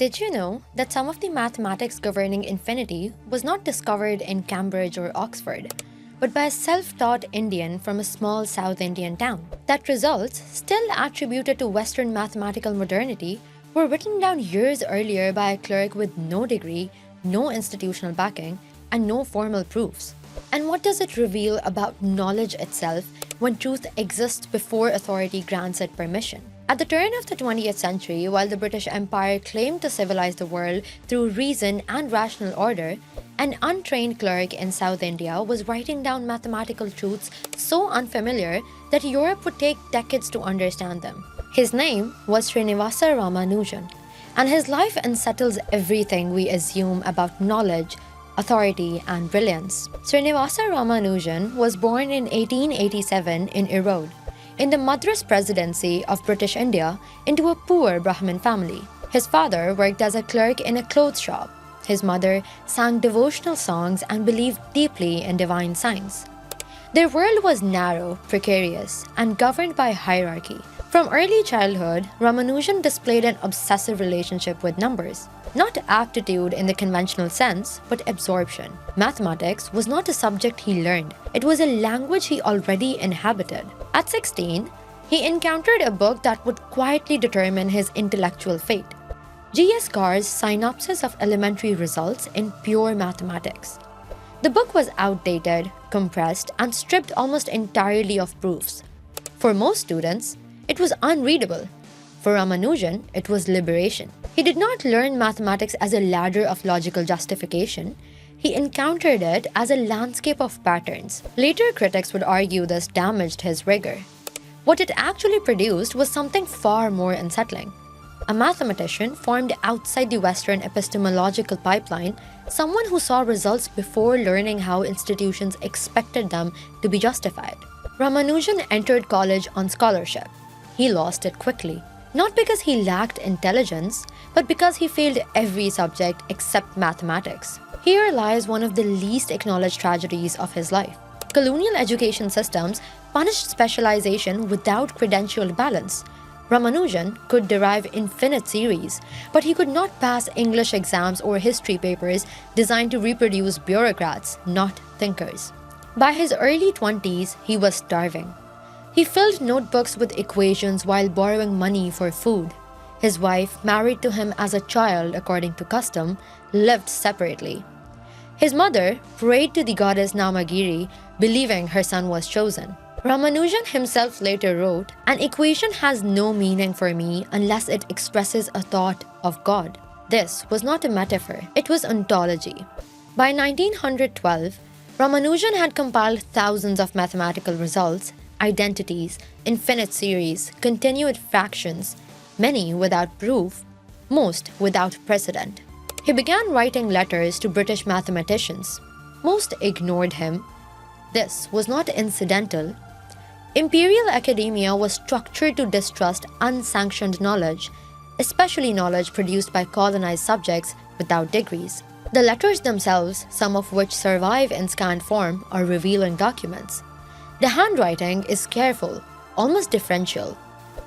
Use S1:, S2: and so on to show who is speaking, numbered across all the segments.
S1: Did you know that some of the mathematics governing infinity was not discovered in Cambridge or Oxford, but by a self-taught Indian from a small South Indian town? That results, still attributed to Western mathematical modernity, were written down years earlier by a clerk with no degree, no institutional backing, and no formal proofs. And what does it reveal about knowledge itself when truth exists before authority grants it permission? At the turn of the 20th century, while the British Empire claimed to civilize the world through reason and rational order, an untrained clerk in South India was writing down mathematical truths so unfamiliar that Europe would take decades to understand them. His name was Srinivasa Ramanujan, and his life unsettles everything we assume about knowledge, authority, and brilliance. Srinivasa Ramanujan was born in 1887 in Erode, in the Madras Presidency of British India, into a poor Brahmin family. His father worked as a clerk in a clothes shop. His mother sang devotional songs and believed deeply in divine science. Their world was narrow, precarious, and governed by hierarchy. From early childhood, Ramanujan displayed an obsessive relationship with numbers. Not aptitude in the conventional sense, but absorption. Mathematics was not a subject he learned, it was a language he already inhabited. At 16, he encountered a book that would quietly determine his intellectual fate. G.S. Carr's Synopsis of Elementary Results in Pure Mathematics. The book was outdated, compressed, and stripped almost entirely of proofs. For most students, it was unreadable. For Ramanujan, it was liberation. He did not learn mathematics as a ladder of logical justification. He encountered it as a landscape of patterns. Later critics would argue this damaged his rigor. What it actually produced was something far more unsettling. A mathematician formed outside the Western epistemological pipeline, someone who saw results before learning how institutions expected them to be justified. Ramanujan entered college on scholarship. He lost it quickly. Not because he lacked intelligence, but because he failed every subject except mathematics. Here lies one of the least acknowledged tragedies of his life. Colonial education systems punished specialization without credentialed balance. Ramanujan could derive infinite series, but he could not pass English exams or history papers designed to reproduce bureaucrats, not thinkers. By his early 20s, he was starving. He filled notebooks with equations while borrowing money for food. His wife, married to him as a child according to custom, lived separately. His mother prayed to the goddess Namagiri, believing her son was chosen. Ramanujan himself later wrote, "An equation has no meaning for me unless it expresses a thought of God." This was not a metaphor, it was ontology. By 1912, Ramanujan had compiled thousands of mathematical results, identities, infinite series, continued fractions, many without proof, most without precedent. He began writing letters to British mathematicians. Most ignored him. This was not incidental. Imperial academia was structured to distrust unsanctioned knowledge, especially knowledge produced by colonized subjects without degrees. The letters themselves, some of which survive in scanned form, are revealing documents. The handwriting is careful, almost deferential.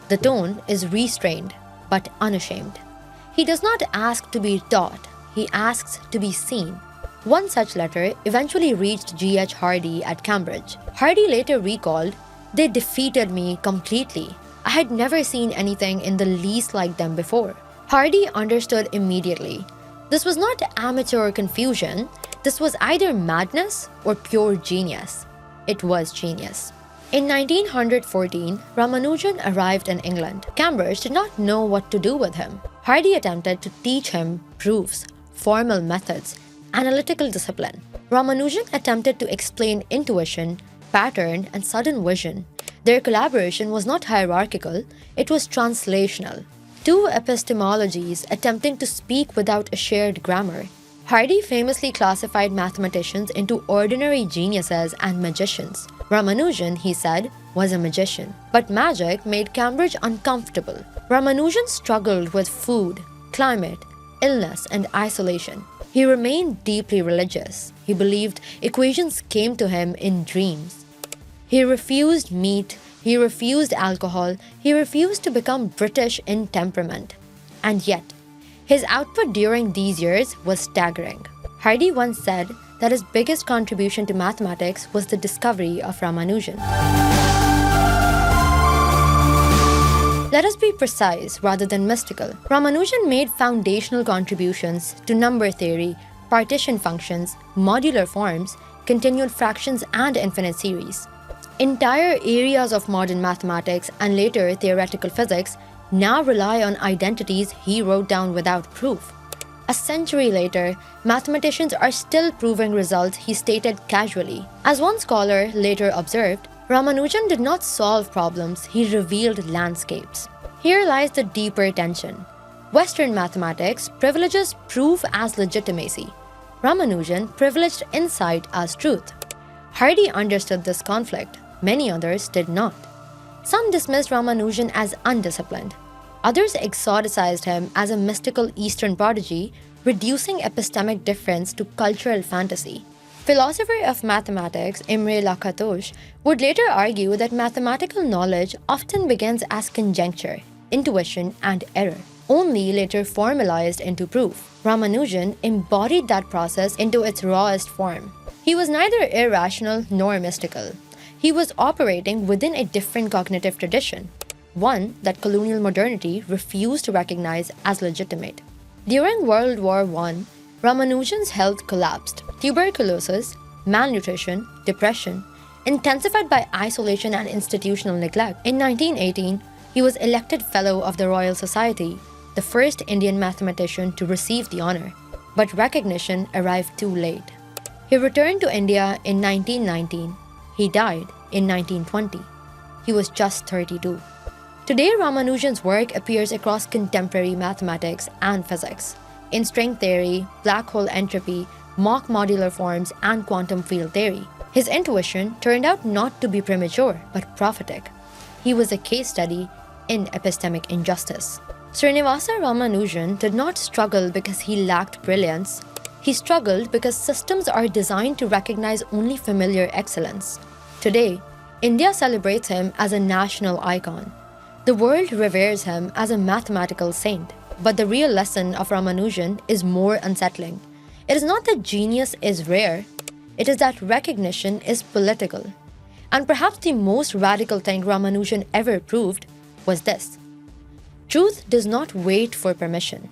S1: The tone is restrained, but unashamed. He does not ask to be taught, he asks to be seen. One such letter eventually reached G.H. Hardy at Cambridge. Hardy later recalled, "They defeated me completely. I had never seen anything in the least like them before." Hardy understood immediately. This was not amateur confusion, this was either madness or pure genius. It was genius. In 1914, Ramanujan arrived in England. Cambridge did not know what to do with him. Hardy attempted to teach him proofs, formal methods, analytical discipline. Ramanujan attempted to explain intuition, pattern, and sudden vision. Their collaboration was not hierarchical, it was translational. Two epistemologies attempting to speak without a shared grammar. Hardy famously classified mathematicians into ordinary geniuses and magicians. Ramanujan, he said, was a magician. But magic made Cambridge uncomfortable. Ramanujan struggled with food, climate, illness, and isolation. He remained deeply religious. He believed equations came to him in dreams. He refused meat, he refused alcohol, he refused to become British in temperament. And yet, His output during these years was staggering. Hardy once said that his biggest contribution to mathematics was the discovery of Ramanujan. Let us be precise rather than mystical. Ramanujan made foundational contributions to number theory, partition functions, modular forms, continued fractions, and infinite series. Entire areas of modern mathematics and later theoretical physics now rely on identities he wrote down without proof. A century later, mathematicians are still proving results he stated casually. As one scholar later observed, Ramanujan did not solve problems, he revealed landscapes. Here lies the deeper tension. Western mathematics privileges proof as legitimacy. Ramanujan privileged insight as truth. Hardy understood this conflict. Many others did not. Some dismissed Ramanujan as undisciplined. Others exoticized him as a mystical Eastern prodigy, reducing epistemic difference to cultural fantasy. Philosopher of mathematics Imre Lakatos would later argue that mathematical knowledge often begins as conjecture, intuition, and error, only later formalized into proof. Ramanujan embodied that process into its rawest form. He was neither irrational nor mystical. He was operating within a different cognitive tradition, one that colonial modernity refused to recognize as legitimate. During World War I, Ramanujan's health collapsed. Tuberculosis, malnutrition, depression, intensified by isolation and institutional neglect. In 1918, he was elected Fellow of the Royal Society, the first Indian mathematician to receive the honor. But recognition arrived too late. He returned to India in 1919. He died in 1920. He was just 32. Today, Ramanujan's work appears across contemporary mathematics and physics, in string theory, black hole entropy, mock modular forms, and quantum field theory. His intuition turned out not to be premature, but prophetic. He was a case study in epistemic injustice. Srinivasa Ramanujan did not struggle because he lacked brilliance. He struggled because systems are designed to recognize only familiar excellence. Today, India celebrates him as a national icon. The world reveres him as a mathematical saint. But the real lesson of Ramanujan is more unsettling. It is not that genius is rare, it is that recognition is political. And perhaps the most radical thing Ramanujan ever proved was this: truth does not wait for permission.